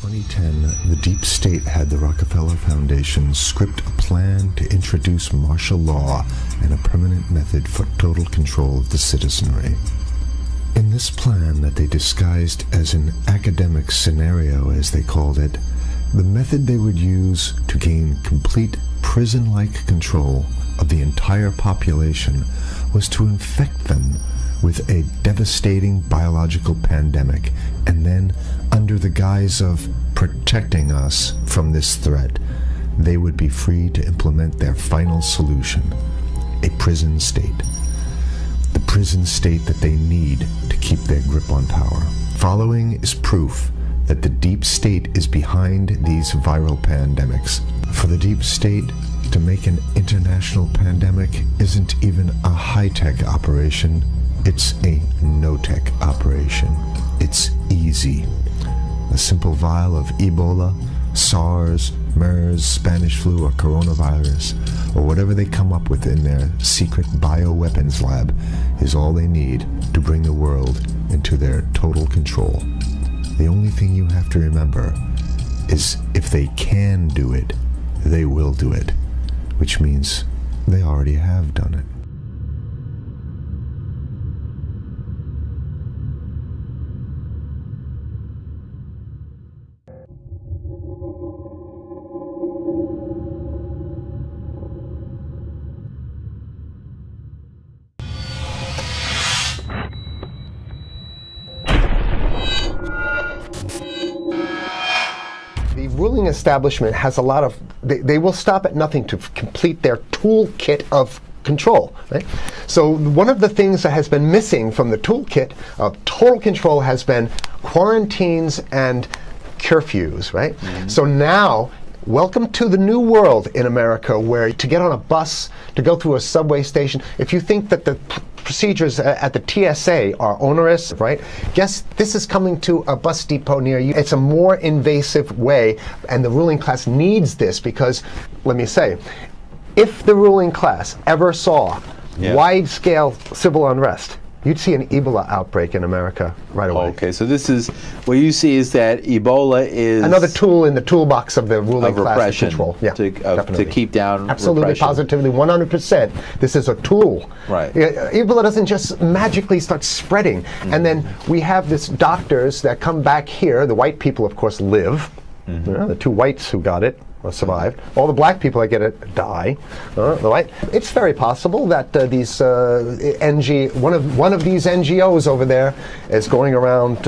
2010, the deep state had the Rockefeller Foundation script a plan to introduce martial law and a permanent method for total control of the citizenry. In this plan that they disguised as an academic scenario, as they called it, the method they would use to gain complete prison-like control of the entire population was to infect them with a devastating biological pandemic, and then, under the guise of protecting us from this threat, they would be free to implement their final solution, a prison state. The prison state that they need to keep their grip on power. Following is proof that the deep state is behind these viral pandemics. For the deep state to make an international pandemic isn't even a high-tech operation. It's a no-tech operation. It's easy. A simple vial of Ebola, SARS, MERS, Spanish flu, or coronavirus, or whatever they come up with in their secret bioweapons lab, is all they need to bring the world into their total control. The only thing you have to remember is if they can do it, they will do it, which means they already have done it. The ruling establishment has a lot of, they will stop at nothing to complete their toolkit of control, right? So one of the things that has been missing from the toolkit of total control has been quarantines and curfews, right? Mm-hmm. So now, welcome to the new world in America, where to get on a bus, to go through a subway station, if you think that the procedures at the TSA are onerous, right? Guess this is coming to a bus depot near you. It's a more invasive way, and the ruling class needs this because, let me say, if the ruling class ever saw wide-scale civil unrest, you'd see an Ebola outbreak in America right away. Okay, so this is, what you see is that Ebola is another tool in the toolbox of the ruling class to control. Yeah, to keep down absolutely, repression. positively, 100%. This is a tool. Right. Ebola doesn't just magically start spreading. Mm-hmm. And then we have this doctors that come back here. The white people, of course, live. Mm-hmm. You know, the two whites who got it survived. All the black people that get it die. The white. It's very possible that these one of these NGOs over there is going around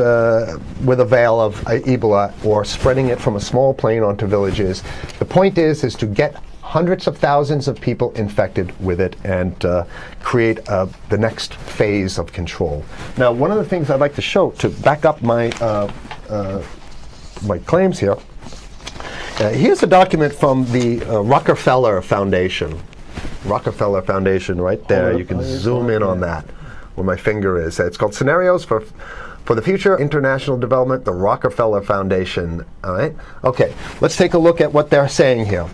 with a veil of Ebola or spreading it from a small plane onto villages. The point is to get hundreds of thousands of people infected with it and create the next phase of control. Now, one of the things I'd like to show to back up my my claims here. Here's a document from the Rockefeller Foundation. Rockefeller Foundation, right there. You can zoom in on that, where my finger is. It's called Scenarios for the Future International Development, the Rockefeller Foundation. All right? Okay, let's take a look at what they're saying here.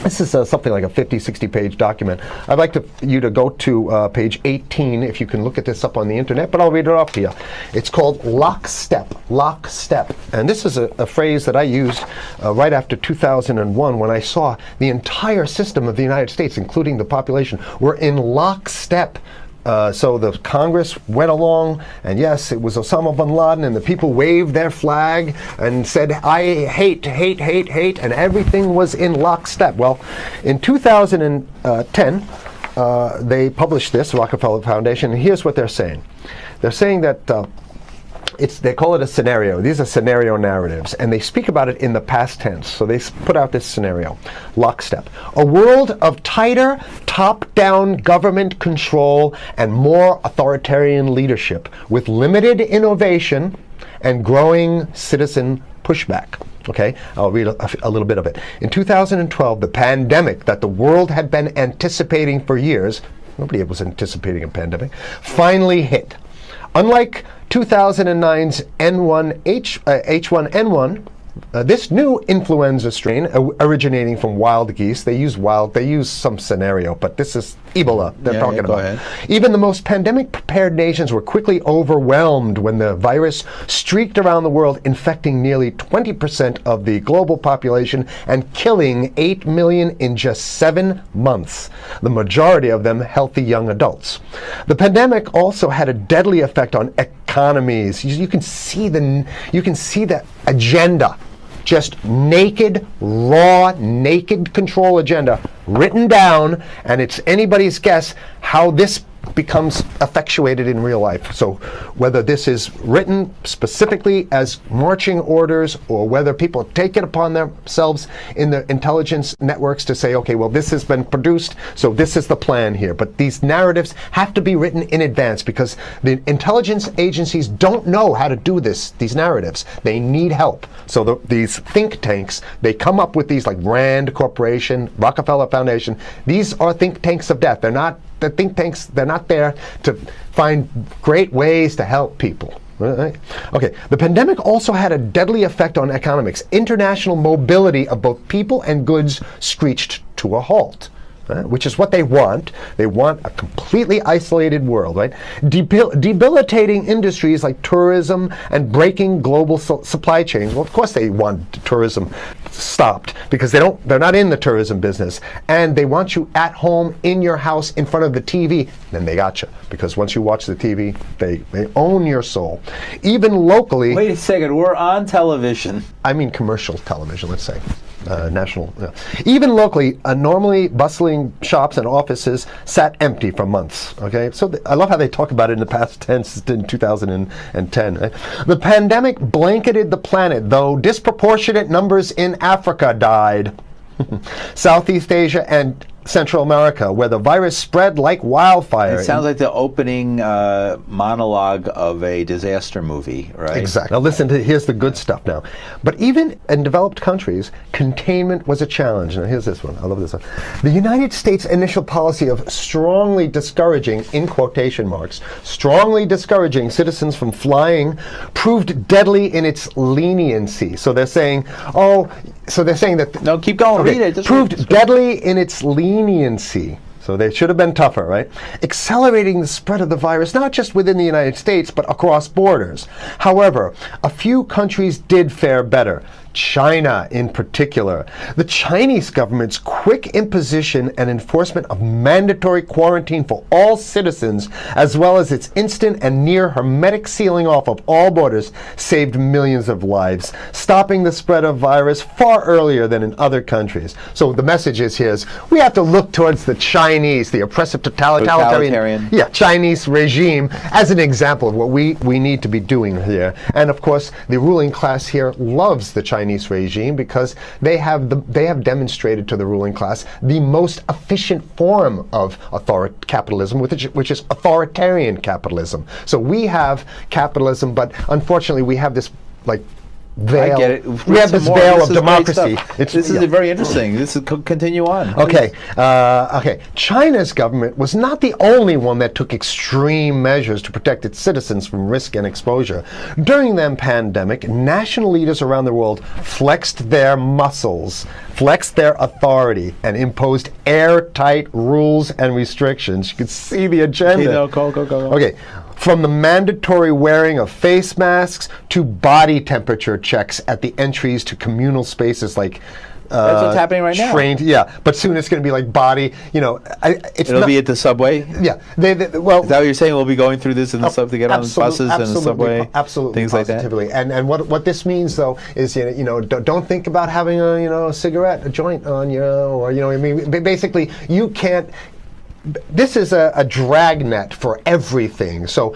This is something like a 50, 60-page document. I'd like you to go to page 18, if you can look at this up on the internet, but I'll read it off to you. It's called lockstep, lockstep. And this is a phrase that I used right after 2001 when I saw the entire system of the United States, including the population, were in lockstep. So the Congress went along, and yes, it was Osama bin Laden, and the people waved their flag and said, I hate, hate, hate, hate, and everything was in lockstep. Well, in 2010, they published this, Rockefeller Foundation, and here's what they're saying. They're saying that they call it a scenario. These are scenario narratives, and they speak about it in the past tense. So they put out this scenario, lockstep. A world of tighter, top-down government control and more authoritarian leadership with limited innovation and growing citizen pushback. Okay, I'll read a little bit of it. In 2012, the pandemic that the world had been anticipating for years, nobody was anticipating a pandemic, finally hit. Unlike 2009's H1N1, This new influenza strain originating from wild geese, they use some scenario, but this is Ebola they're talking about. Ahead. Even the most pandemic-prepared nations were quickly overwhelmed when the virus streaked around the world, infecting nearly 20% of the global population and killing 8 million in just 7 months, the majority of them healthy young adults. The pandemic also had a deadly effect on economies. You can see the agenda, just naked, raw, naked control agenda written down, and it's anybody's guess how this becomes effectuated in real life. So whether this is written specifically as marching orders or whether people take it upon themselves in the intelligence networks to say, okay, well, this has been produced, so this is the plan here. But these narratives have to be written in advance because the intelligence agencies don't know how to do these narratives. They need help. So these think tanks, they come up with these, like Rand Corporation, Rockefeller Foundation. These are think tanks of death. They're not the think tanks, they're not there to find great ways to help people. Right? Okay, the pandemic also had a deadly effect on economics. International mobility of both people and goods screeched to a halt. Which is what they want. They want a completely isolated world, right? Debilitating industries like tourism and breaking global supply chains. Well, of course they want tourism stopped because they're not in the tourism business, and they want you at home in your house in front of the TV. Then they got you, because once you watch the TV, they own your soul. Even locally. Wait a second, we're on television. I mean commercial television, let's say. National. Even locally, normally bustling shops and offices sat empty for months. Okay, so I love how they talk about it in the past tense in 2010. Right? The pandemic blanketed the planet, though disproportionate numbers in Africa died. Southeast Asia and Central America, where the virus spread like wildfire. It sounds like the opening monologue of a disaster movie, right? Exactly. Now listen, here's the good stuff now. But even in developed countries, containment was a challenge. Now here's this one. I love this one. The United States' initial policy of strongly discouraging, in quotation marks, strongly discouraging citizens from flying proved deadly in its leniency. So they're saying, that... No, keep going. Okay, read it. Proved deadly in its leniency. So they should have been tougher, right? Accelerating the spread of the virus, not just within the United States, but across borders. However, a few countries did fare better. China in particular. The Chinese government's quick imposition and enforcement of mandatory quarantine for all citizens, as well as its instant and near hermetic sealing off of all borders, saved millions of lives, stopping the spread of virus far earlier than in other countries. So the message is here is we have to look towards the Chinese, the oppressive totalitarian Chinese regime as an example of what we need to be doing here. And of course, the ruling class here loves the Chinese regime because they have demonstrated to the ruling class the most efficient form of capitalism, which is authoritarian capitalism. So we have capitalism, but unfortunately we have this veil. I get it. We have this veil of democracy. This is very interesting. This is continue on. Okay. China's government was not the only one that took extreme measures to protect its citizens from risk and exposure. During the pandemic, national leaders around the world flexed their muscles, flexed their authority, and imposed airtight rules and restrictions. You can see the agenda. Okay, go. Okay. From the mandatory wearing of face masks to body temperature checks at the entries to communal spaces like that's what's happening right now. Yeah, but soon it's going to be like body. It'll be at the subway. Yeah, is that what you're saying? We'll be going through this in the sub to get on buses and the subway, absolutely, things positively. like that. And what this means though is don't think about having a cigarette, a joint on you, or I mean, basically you can't. This is a dragnet for everything. So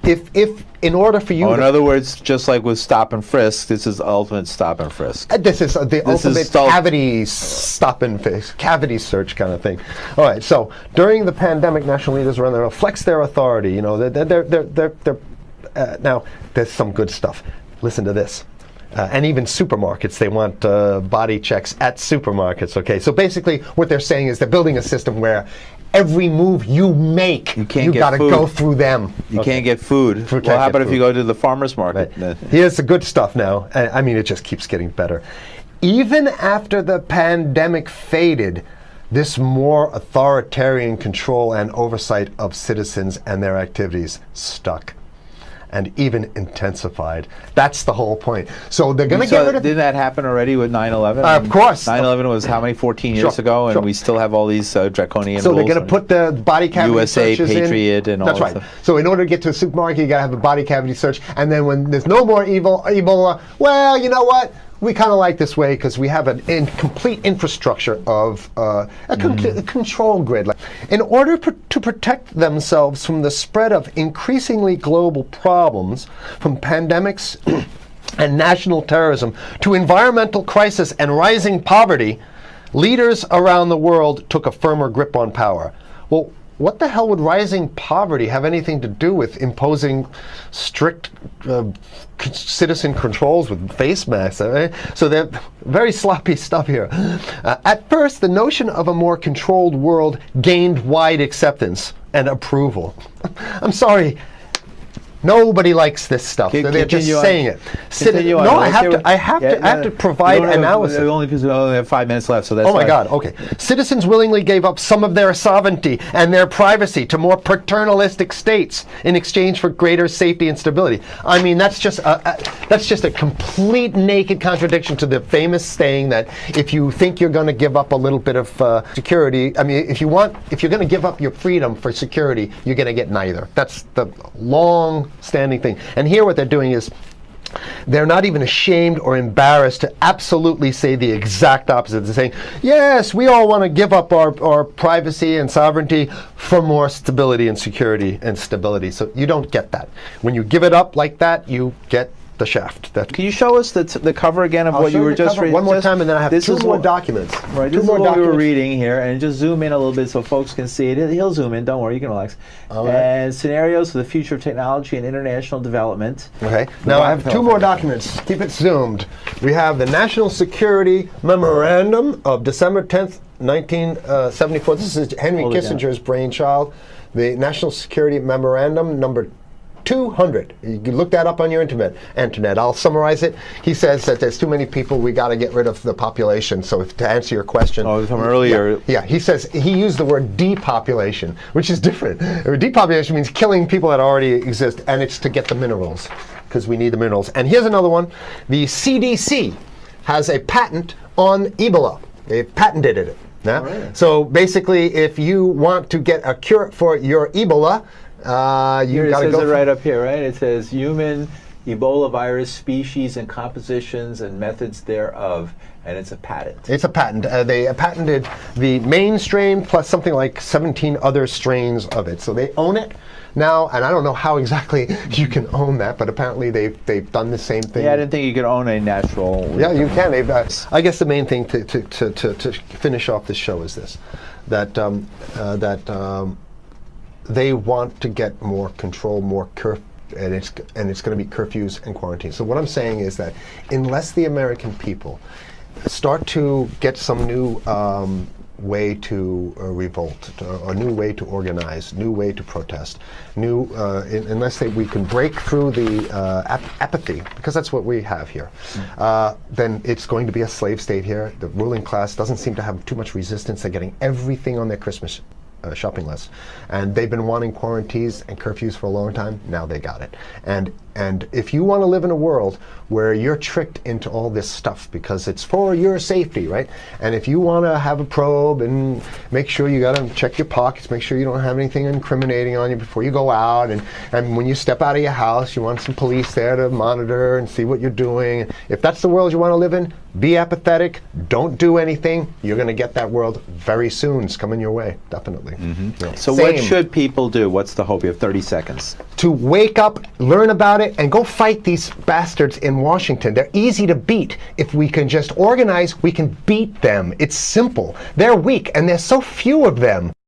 if in order for you in other words, just like with stop and frisk, this is ultimate stop and frisk. This is the ultimate cavity stop and frisk, cavity search kind of thing. All right, so during the pandemic, national leaders around the world flex their authority. Now there's some good stuff. Listen to this. And even supermarkets, they want body checks at supermarkets. Okay, so basically what they're saying is they're building a system where every move you make, you got to go through them. You can't get food. Well, how about if you go to the farmer's market? Right. Here's the good stuff now. I mean, it just keeps getting better. Even after the pandemic faded, this more authoritarian control and oversight of citizens and their activities stuck and even intensified. That's the whole point. So they're going to get rid of... Did that happen already with 9/11? Of course. 9/11 was how many, 14 years ago, and we still have all these draconian rules. So they're going to put the body cavity USA, searches Patriot, in. and all That's right. stuff. So in order to get to a supermarket, you got to have a body cavity search, and then when there's no more Ebola, well, you know what? We kind of like this way because we have an complete infrastructure of a control grid. In order to protect themselves from the spread of increasingly global problems, from pandemics and national terrorism to environmental crisis and rising poverty, leaders around the world took a firmer grip on power. Well, what the hell would rising poverty have anything to do with imposing strict citizen controls with face masks? So they're very sloppy stuff here. At first, the notion of a more controlled world gained wide acceptance and approval. I'm sorry. Nobody likes this stuff. They're just saying it. No, I have to provide analysis. Only because we only have 5 minutes left, so that's Oh my God, okay. Citizens willingly gave up some of their sovereignty and their privacy to more paternalistic states in exchange for greater safety and stability. I mean, that's just a complete naked contradiction to the famous saying that if you think you're going to give up a little bit of security, I mean, if you're going to give up your freedom for security, you're going to get neither. That's the long-standing thing. And here what they're doing is they're not even ashamed or embarrassed to absolutely say the exact opposite. They're saying, yes, we all want to give up our privacy and sovereignty for more stability and security and stability. So you don't get that. When you give it up like that, you get the shaft. Can you show us the cover again of what you were just reading? One more time, and then I have two more documents. Right, this is what we were reading here, and just zoom in a little bit so folks can see it. He'll zoom in, don't worry, you can relax. And scenarios for the future of technology and international development. Okay, now I have two more documents. Keep it zoomed. We have the National Security Memorandum of December 10th, 1974. This is Henry Kissinger's brainchild. The National Security Memorandum number 200. You can look that up on your internet. I'll summarize it. He says that there's too many people, we got to get rid of the population. So to answer your question. Oh, from earlier. Yeah, he says, he used the word depopulation, which is different. Depopulation means killing people that already exist, and it's to get the minerals, because we need the minerals. And here's another one. The CDC has a patent on Ebola. They've patented it. Yeah? Right. So basically, if you want to get a cure for your Ebola, you got to go. It says it right up here, right? It says human Ebola virus species and compositions and methods thereof, and it's a patent. It's a patent. They patented the main strain plus something like 17 other strains of it. So they own it now, and I don't know how exactly you can own that, but apparently they've done the same thing. Yeah, I didn't think you could own a natural. Yeah, you can. I guess the main thing to finish off this show is this: that they want to get more control, more and it's going to be curfews and quarantines. So what I'm saying is that unless the American people start to get some new way to revolt, a new way to organize, new way to protest, unless we can break through the apathy, because that's what we have here, then it's going to be a slave state here. The ruling class doesn't seem to have too much resistance. They're getting everything on their Christmas shopping list, and they've been wanting quarantines and curfews for a long time. Now they got it. And if you want to live in a world where you're tricked into all this stuff because it's for your safety, right? And if you want to have a probe and make sure you got to check your pockets, make sure you don't have anything incriminating on you before you go out, and when you step out of your house, you want some police there to monitor and see what you're doing. If that's the world you want to live in, be apathetic, don't do anything. You're going to get that world very soon. It's coming your way, definitely. Yeah. So what should people do? What's the hope? You have 30 seconds. To wake up, learn about it, and go fight these bastards in Washington. They're easy to beat. If we can just organize, we can beat them. It's simple. They're weak, and there's so few of them.